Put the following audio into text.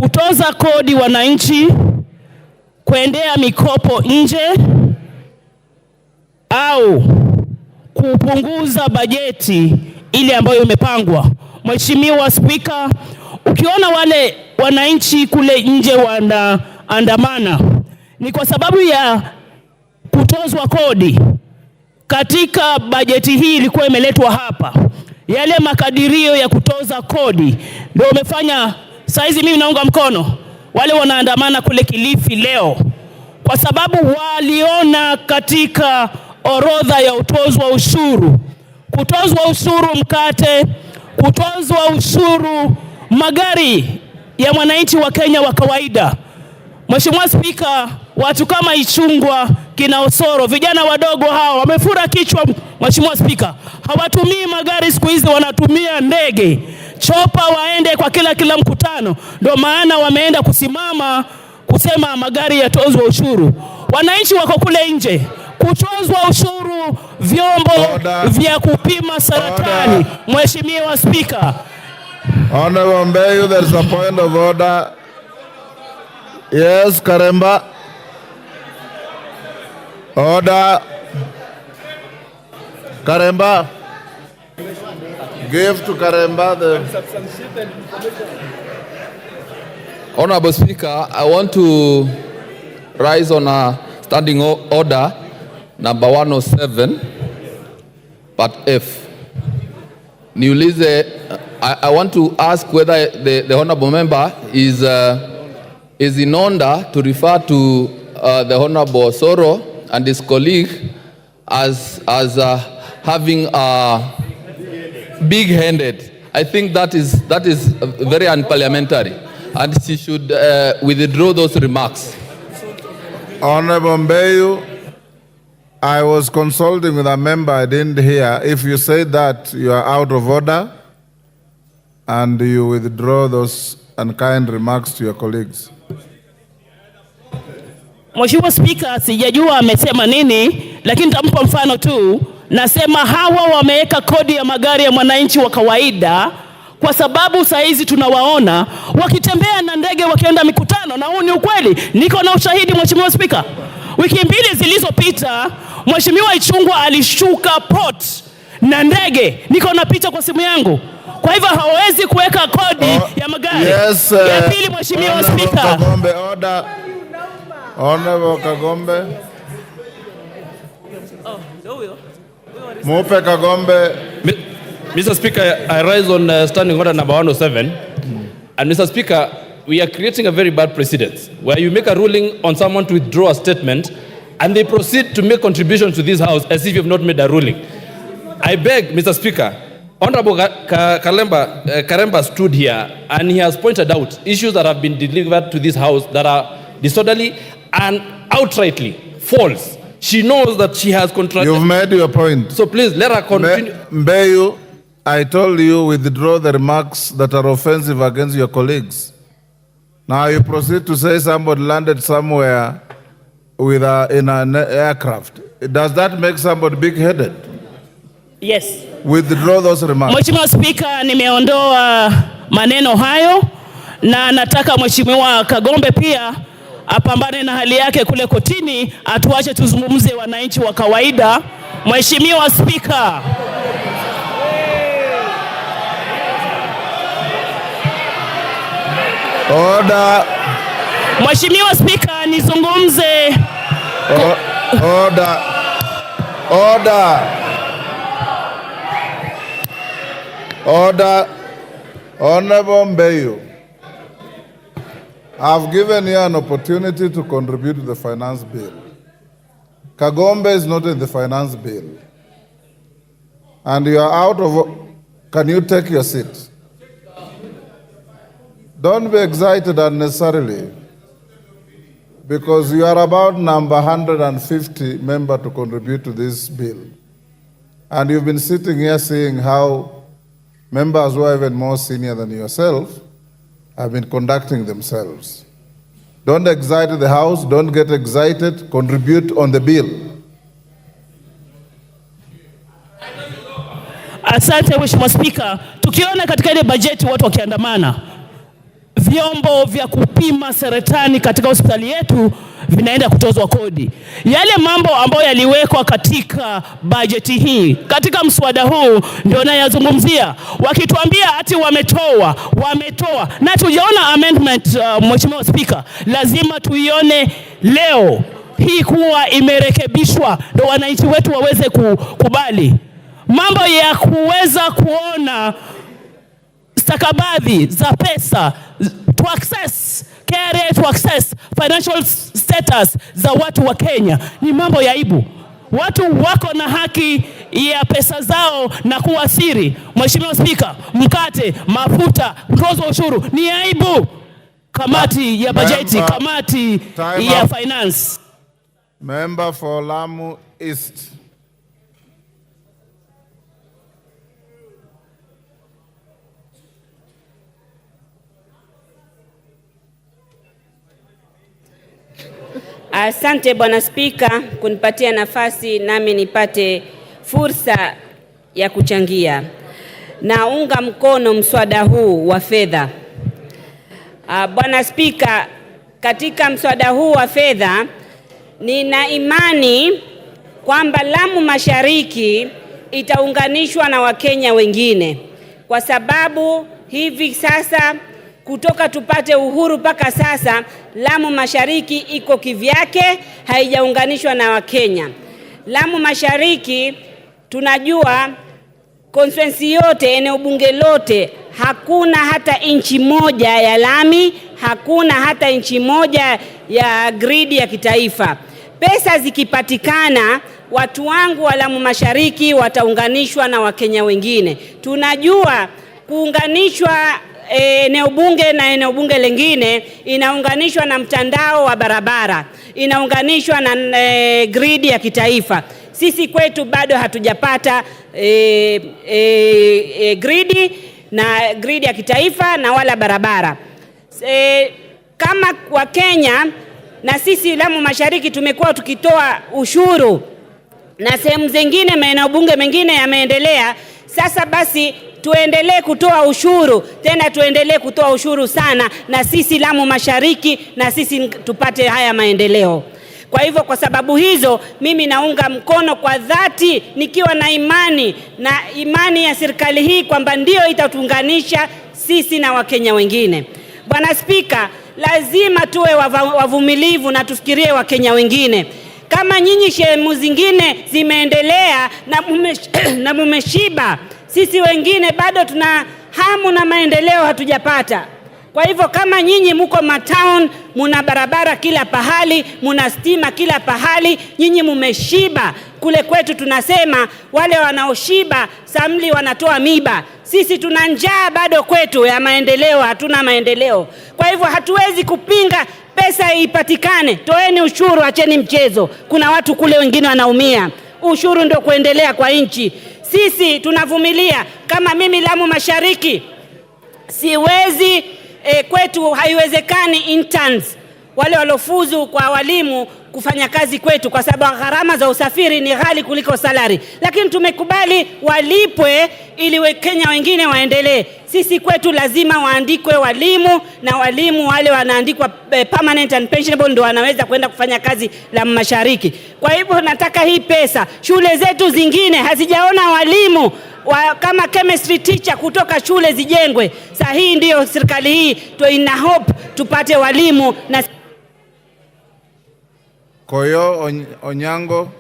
kutoza kodi wananchi, kuendea mikopo nje au kupunguza bajeti ile ambayo imepangwa. Mheshimiwa Spika, ukiona wale wananchi kule nje wanaandamana ni kwa sababu ya kutozwa kodi. Katika bajeti hii ilikuwa imeletwa hapa, yale makadirio ya kutoza kodi ndio umefanya saizi mimi naunga mkono wale wanaandamana kule Kilifi leo, kwa sababu waliona katika orodha ya utozwa ushuru, kutozwa ushuru mkate, kutozwa ushuru magari ya mwananchi wa Kenya wa kawaida. Mheshimiwa Spika, watu kama Ichungwa, kina Osoro, vijana wadogo hawa wamefura kichwa. Mheshimiwa Spika, hawatumii magari siku hizi, wanatumia ndege, chopa waende kwa kila mkutano. Ndio maana wameenda kusimama kusema magari yatozwe ushuru. Wananchi wako kule nje, kutozwa ushuru vyombo vya kupima saratani. Mheshimiwa Spika. Honorable Mbeyu, there is a point of order. Yes, Karemba. Order. Karemba. Give to Karemba the... Honorable Speaker, I want to rise on a standing order number 107, but F. Niulize, I want to ask whether the honorable member is in order to refer to the Honorable Osoro and his colleague as having a big-handed. I think that is very unparliamentary, and she should withdraw those remarks. Honorable Mbeyu, I was consulting with a member, I didn't hear. If you say that, you are out of order and you withdraw those unkind remarks to your colleagues. Mheshimiwa Spika, sijajua amesema nini, lakini nitampa mfano tu. Nasema hawa wameweka kodi ya magari ya mwananchi wa kawaida kwa sababu saa hizi tunawaona wakitembea na ndege wakienda mikutano, na huu ni ukweli. Niko na ushahidi Mheshimiwa Spika. Wiki mbili zilizopita Mheshimiwa Ichungwa alishuka port na ndege. Niko na picha kwa simu yangu. Kwa hivyo hawezi kuweka kodi ya magari. Yes, ya pili Mheshimiwa Spika. Kagombe, order. Honorable Kagombe. Mupe Kagombe. Mr. Speaker, I rise on standing order number 107. And Mr. Speaker, we are creating a very bad precedent where you make a ruling on someone to withdraw a statement and they proceed to make contributions to this house as if you have not made a ruling. I beg, Mr. Speaker, Honorable Karemba stood here and he has pointed out issues that have been delivered to this house that are disorderly and outrightly false. She knows that she has contradicted. You've made your point. So please let her continue. Mbeyu, I told you withdraw the remarks that are offensive against your colleagues. Now you proceed to say somebody landed somewhere with in an aircraft. Does that make somebody big-headed? Yes. Withdraw those remarks. Mheshimiwa Spika, nimeondoa maneno hayo na nataka Mheshimiwa Kagombe pia apambane na hali yake kule kotini, atuache tuzungumze wananchi wa kawaida. Mheshimiwa Spika. Order. Mheshimiwa Spika, nizungumze. Order. Order. Order. Honorable Mbeyu, I've given you an opportunity to contribute to the finance bill. Kagombe is not in the finance bill. And you are out of... Can you take your seat? Don't be excited unnecessarily, because you are about number 150 member to contribute to this bill. And you've been sitting here seeing how members who are even more senior than yourself have been conducting themselves. Don't excite the House, don't get excited, contribute on the bill. Asante Mheshimiwa Spika, tukiona katika ile bajeti watu wakiandamana, vyombo vya kupima saratani katika hospitali yetu vinaenda kutozwa kodi. Yale mambo ambayo yaliwekwa katika bajeti hii, katika mswada huu ndio nayazungumzia. Wakituambia ati wametoa na tujaona amendment, Mheshimiwa Spika, lazima tuione leo hii kuwa imerekebishwa ndio wananchi wetu waweze kukubali. Mambo ya kuweza kuona stakabadhi za pesa to access KRA, to access financial status za watu wa Kenya ni mambo ya aibu. Watu wako na haki ya pesa zao na kuwa siri. Mheshimiwa Spika, mkate, mafuta, kutoza ushuru ni aibu. Kamati ya bajeti, kamati ya finance. Member for Lamu East. Asante Bwana Spika kunipatia nafasi nami nipate fursa ya kuchangia. Naunga mkono mswada huu wa fedha. Bwana Spika, katika mswada huu wa fedha nina imani kwamba Lamu Mashariki itaunganishwa na Wakenya wengine, kwa sababu hivi sasa kutoka tupate uhuru mpaka sasa Lamu Mashariki iko kivyake, haijaunganishwa na Wakenya. Lamu Mashariki tunajua constituency yote, eneo bunge lote, hakuna hata inchi moja ya lami, hakuna hata inchi moja ya gridi ya kitaifa. Pesa zikipatikana, watu wangu wa Lamu Mashariki wataunganishwa na Wakenya wengine. Tunajua kuunganishwa eneo bunge na eneo bunge lingine inaunganishwa na mtandao wa barabara, inaunganishwa na gridi ya kitaifa. Sisi kwetu bado hatujapata gridi ya kitaifa na wala barabara. Kama wa Kenya na sisi Lamu Mashariki tumekuwa tukitoa ushuru na sehemu zingine maeneo bunge mengine yameendelea. Sasa basi tuendelee kutoa ushuru, tena tuendelee kutoa ushuru sana, na sisi Lamu Mashariki na sisi tupate haya maendeleo. Kwa hivyo kwa sababu hizo mimi naunga mkono kwa dhati, nikiwa na imani ya serikali hii kwamba ndio itatuunganisha sisi na Wakenya wengine. Bwana Spika, lazima tuwe wavumilivu na tufikirie Wakenya wengine. Kama nyinyi sehemu zingine zimeendelea na mumeshiba, sisi wengine bado tuna hamu na maendeleo hatujapata. Kwa hivyo kama nyinyi mko matown, muna barabara kila pahali, muna stima kila pahali, nyinyi mumeshiba. Kule kwetu tunasema wale wanaoshiba samli wanatoa miba. Sisi tuna njaa bado kwetu ya maendeleo, hatuna maendeleo. Kwa hivyo hatuwezi kupinga pesa ipatikane. Toeni ushuru, acheni mchezo. Kuna watu kule wengine wanaumia. Ushuru ndio kuendelea kwa nchi. Sisi tunavumilia. Kama mimi Lamu Mashariki siwezi, kwetu haiwezekani interns wale walofuzu kwa walimu kufanya kazi kwetu, kwa sababu gharama za usafiri ni ghali kuliko salary. Lakini tumekubali walipwe ili Wakenya wengine waendelee. Sisi kwetu lazima waandikwe walimu, na walimu wale wanaandikwa permanent and pensionable ndio wanaweza kwenda kufanya kazi Lamu Mashariki. Kwa hivyo nataka hii pesa, shule zetu zingine hazijaona walimu kama chemistry teacher kutoka shule zijengwe. Sasa hii ndio serikali hii ina hope tupate walimu na Koyo Onyango.